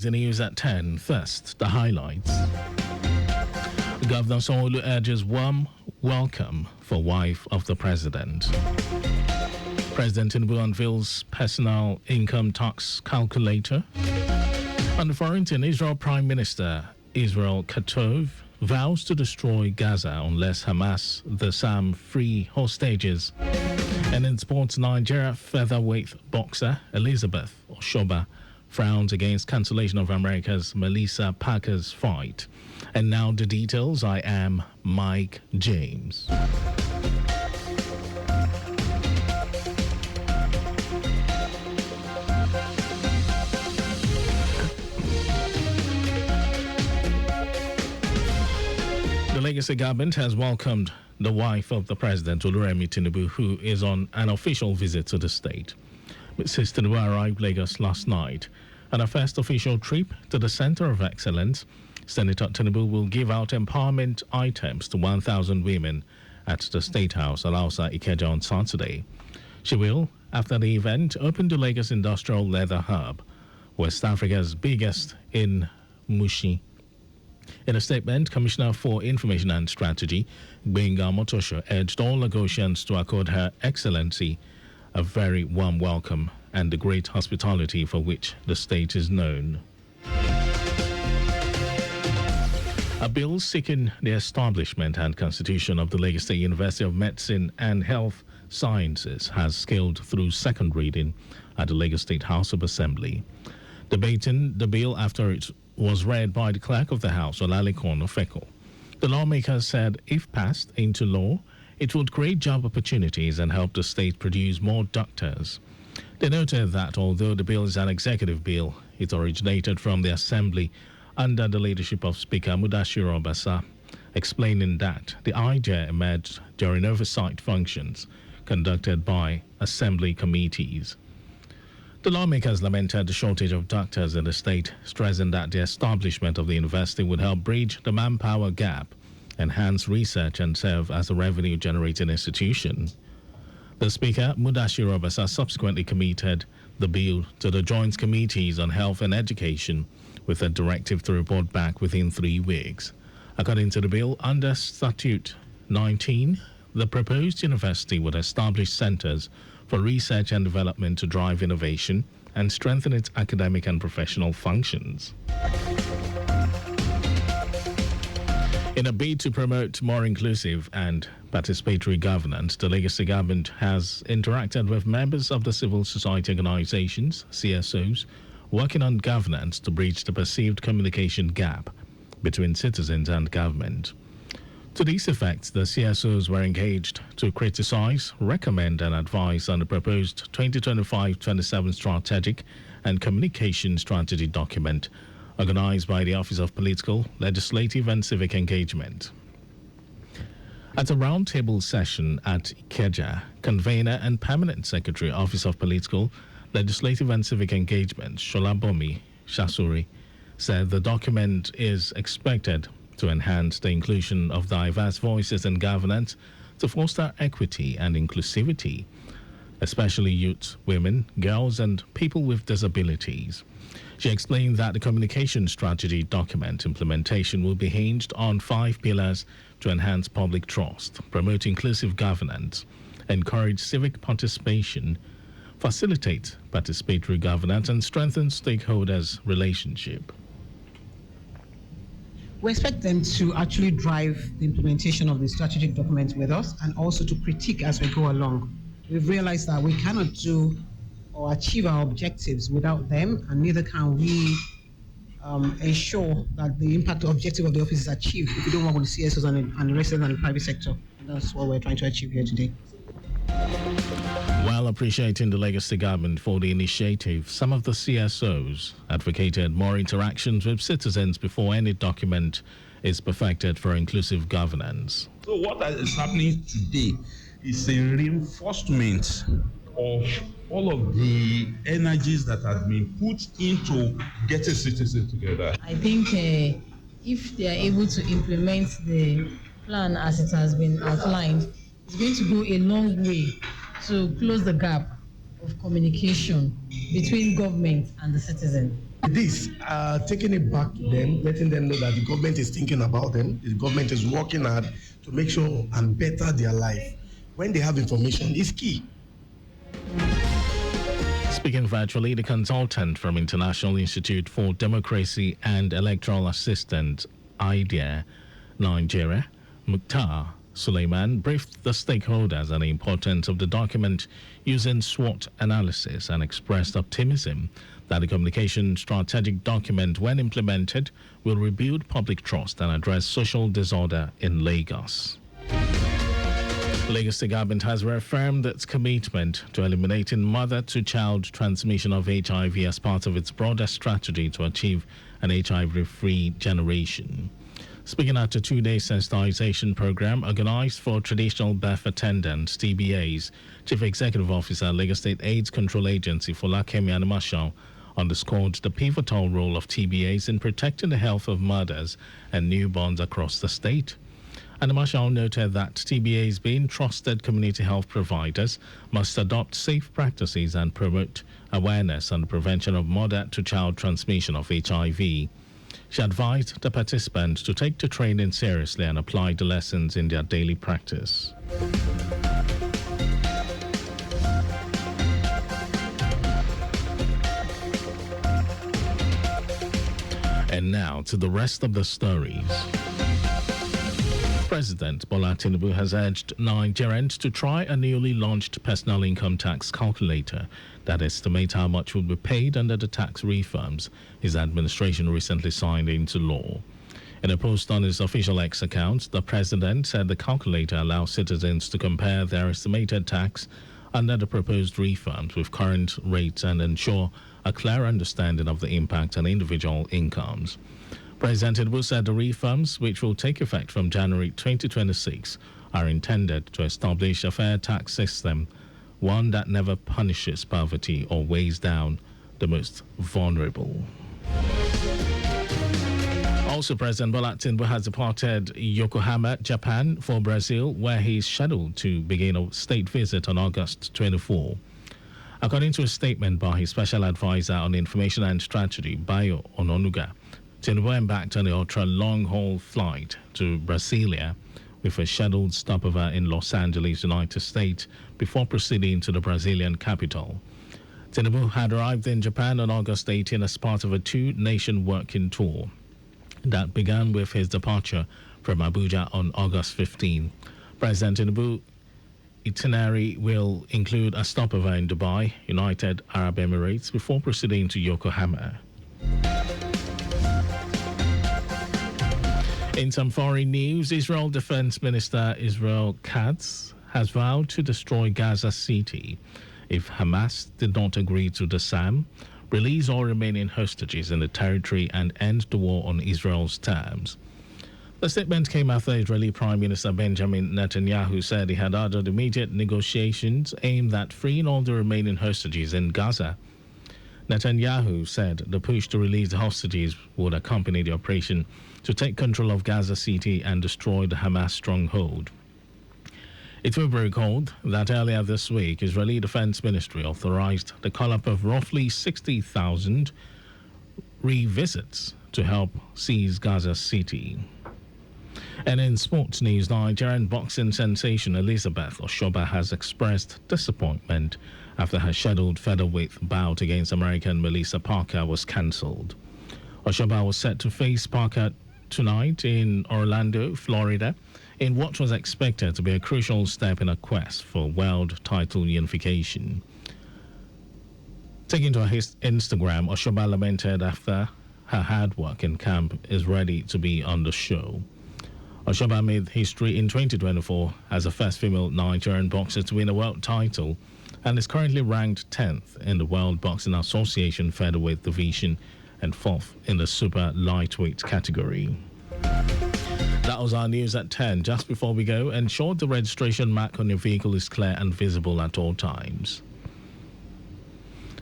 The news at 10. First, the highlights. Governor Sanwo-Olu urges warm welcome for wife of the president. President Tinubu unveils personal income tax calculator. On the foreign scene, Israel Prime Minister Israel Katov vows to destroy Gaza unless Hamas disarm free hostages. And in sports, Nigeria featherweight boxer Elizabeth Oshoba frowns against cancellation of America's Melissa Parker's fight. And now the details. I am Mike James. The Legacy government has welcomed the wife of the president, Oluremi Tinubu, who is on an official visit to the state. Mrs. Tinubu arrived Lagos last night. On her first official trip to the Center of Excellence, Senator Tinubu will give out empowerment items to 1,000 women at the State House, Alausa, Ikeja on Saturday. She will, after the event, open the Lagos Industrial Leather Hub, West Africa's biggest, in Mushi. In a statement, Commissioner for Information and Strategy, Gbenga Motosho, urged all Lagosians to accord Her Excellency a very warm welcome and the great hospitality for which the state is known. A bill seeking the establishment and constitution of the Lagos State University of Medicine and Health Sciences has scaled through second reading at the Lagos State House of Assembly. Debating the bill after it was read by the Clerk of the House, Olalekan Ofeko, the lawmakers said if passed into law, it would create job opportunities and help the state produce more doctors. They noted that although the bill is an executive bill, it originated from the Assembly under the leadership of Speaker Mudashiru Obasa, explaining that the idea emerged during oversight functions conducted by Assembly committees. The lawmakers lamented the shortage of doctors in the state, stressing that the establishment of the university would help bridge the manpower gap, enhance research, and serve as a revenue-generating institution. The Speaker, Mudashiru Obasa, subsequently committed the bill to the Joint Committees on Health and Education with a directive to report back within 3 weeks. According to the bill, under Statute 19, the proposed university would establish centers for research and development to drive innovation and strengthen its academic and professional functions. In a bid to promote more inclusive and participatory governance, the Legacy government has interacted with members of the civil society organizations, CSOs, working on governance to bridge the perceived communication gap between citizens and government. To this effect, the CSOs were engaged to criticize, recommend, and advise on the proposed 2025-27 strategic and communication strategy document organized by the Office of Political, Legislative, and Civic Engagement. At a roundtable session at Ikeja, convener and permanent secretary, Office of Political, Legislative, and Civic Engagement, Sholabomi Shasuri, said the document is expected to enhance the inclusion of diverse voices in governance to foster equity and inclusivity, especially youth, women, girls, and people with disabilities. She explained that the communication strategy document implementation will be hinged on 5 pillars to enhance public trust, promote inclusive governance, encourage civic participation, facilitate participatory governance, and strengthen stakeholders' relationship. We expect them to actually drive the implementation of the strategic document with us and also to critique as we go along. We've realized that we cannot do or achieve our objectives without them, and neither can we ensure that the impact objective of the office is achieved if we don't work with the CSOs and the residents and the private sector. And that's what we're trying to achieve here today. While appreciating the Legacy government for the initiative, some of the CSOs advocated more interactions with citizens before any document is perfected for inclusive governance. So what is happening today is a reinforcement of all of the energies that have been put into getting citizens together. I think if they are able to implement the plan as it has been outlined, it's going to go a long way to close the gap of communication between government and the citizen. This, taking it back to them, letting them know that the government is thinking about them, the government is working hard to make sure and better their life. When they have information, is key. Speaking virtually, the consultant from International Institute for Democracy and Electoral Assistance, IDEA, Nigeria, Mukhtar Suleiman, briefed the stakeholders on the importance of the document using SWOT analysis and expressed optimism that the communication strategic document, when implemented, will rebuild public trust and address social disorder in Lagos. Lagos State government has reaffirmed its commitment to eliminating mother-to-child transmission of HIV as part of its broader strategy to achieve an HIV-free generation. Speaking at a two-day sensitization program organized for traditional birth attendants, TBAs, Chief Executive Officer, Lagos State AIDS Control Agency, Folakemi Animashal, underscored the pivotal role of TBAs in protecting the health of mothers and newborns across the state. Animashal noted that TBAs, being trusted community health providers, must adopt safe practices and promote awareness on the prevention of mother-to-child transmission of HIV. She advised the participants to take the training seriously and apply the lessons in their daily practice. And now to the rest of the stories. President Bola Tinubu has urged Nigerians to try a newly launched personal income tax calculator that estimates how much will be paid under the tax reforms his administration recently signed into law. In a post on his official X account, the president said the calculator allows citizens to compare their estimated tax under the proposed reforms with current rates and ensure a clear understanding of the impact on individual incomes. President Tinubu said the reforms, which will take effect from January 2026, are intended to establish a fair tax system, one that never punishes poverty or weighs down the most vulnerable. Also, President Bola Tinubu has departed Yokohama, Japan, for Brazil, where he is scheduled to begin a state visit on August 24. According to a statement by his special advisor on information and strategy, Bayo Ononuga, Tinubu embarked on the ultra-long-haul flight to Brasilia with a scheduled stopover in Los Angeles, United States, before proceeding to the Brazilian capital. Tinubu had arrived in Japan on August 18 as part of a two-nation working tour that began with his departure from Abuja on August 15. President Tinubu's itinerary will include a stopover in Dubai, United Arab Emirates, before proceeding to Yokohama. In some foreign news, Israel Defense Minister Israel Katz has vowed to destroy Gaza City if Hamas did not agree to the SAM, release all remaining hostages in the territory, and end the war on Israel's terms. The statement came after Israeli Prime Minister Benjamin Netanyahu said he had ordered immediate negotiations aimed at freeing all the remaining hostages in Gaza. Netanyahu said the push to release the hostages would accompany the operation to take control of Gaza City and destroy the Hamas stronghold. It will be recalled that earlier this week, Israeli Defense Ministry authorized the call-up of roughly 60,000 revisits to help seize Gaza City. And in sports news, Nigerian boxing sensation Elizabeth Oshoba has expressed disappointment after her scheduled featherweight bout against American Melissa Parker was cancelled. Oshoba was set to face Parker tonight in Orlando, Florida, in what was expected to be a crucial step in a quest for world title unification. Taking to her Instagram, Oshoba lamented after her hard work in camp is ready to be on the show. Oshoba made history in 2024 as the first female Nigerian boxer to win a world title and is currently ranked 10th in the World Boxing Association featherweight division and 4th in the super lightweight category. That was our news at 10. Just before we go, ensure the registration mark on your vehicle is clear and visible at all times.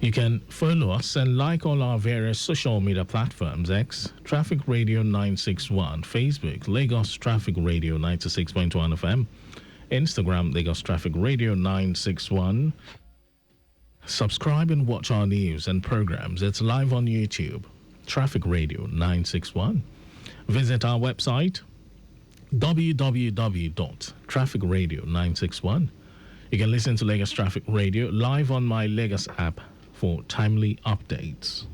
You can follow us and like all our various social media platforms: X, Traffic Radio 961, Facebook, Lagos Traffic Radio 96.1 FM, Instagram, Lagos Traffic Radio 961, Subscribe and watch our news and programs. It's live on YouTube. Traffic Radio 961. Visit our website www.trafficradio961. You can listen to Lagos Traffic Radio live on my Lagos app for timely updates.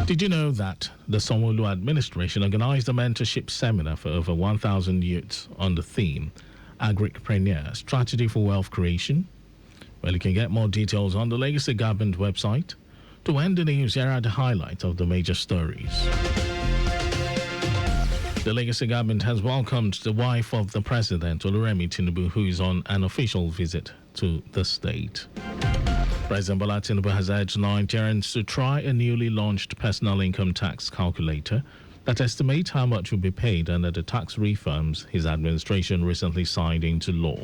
Did you know that the Sanwo-Olu administration organized a mentorship seminar for over 1,000 youths on the theme Agripreneur Strategy for Wealth Creation? Well, you can get more details on the Lagos State Government website. To end the news, here are the highlights of the major stories. The Lagos State Government has welcomed the wife of the President, Oluremi Tinubu, who is on an official visit to the state. President Bola Tinubu has urged Nigerians to try a newly launched personal income tax calculator that estimates how much will be paid under the tax reforms his administration recently signed into law.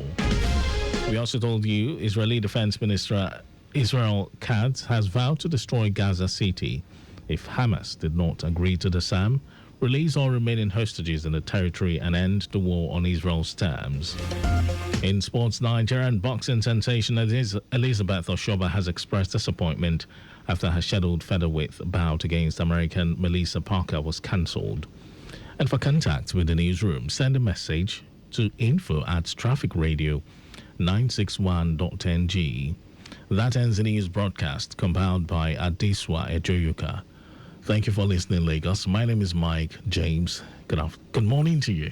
We also told you Israeli Defense Minister Israel Katz has vowed to destroy Gaza City if Hamas did not agree to the SAM, release all remaining hostages in the territory, and end the war on Israel's terms. In sports, Nigerian boxing sensation Elizabeth Oshoba has expressed disappointment after her scheduled featherweight bout against American Melissa Parker was cancelled. And for contact with the newsroom, send a message to info@trafficradio961.ng. That ends the news broadcast compiled by Adeswa Ejoyuka. Thank you for listening, Lagos. My name is Mike James. Good morning to you.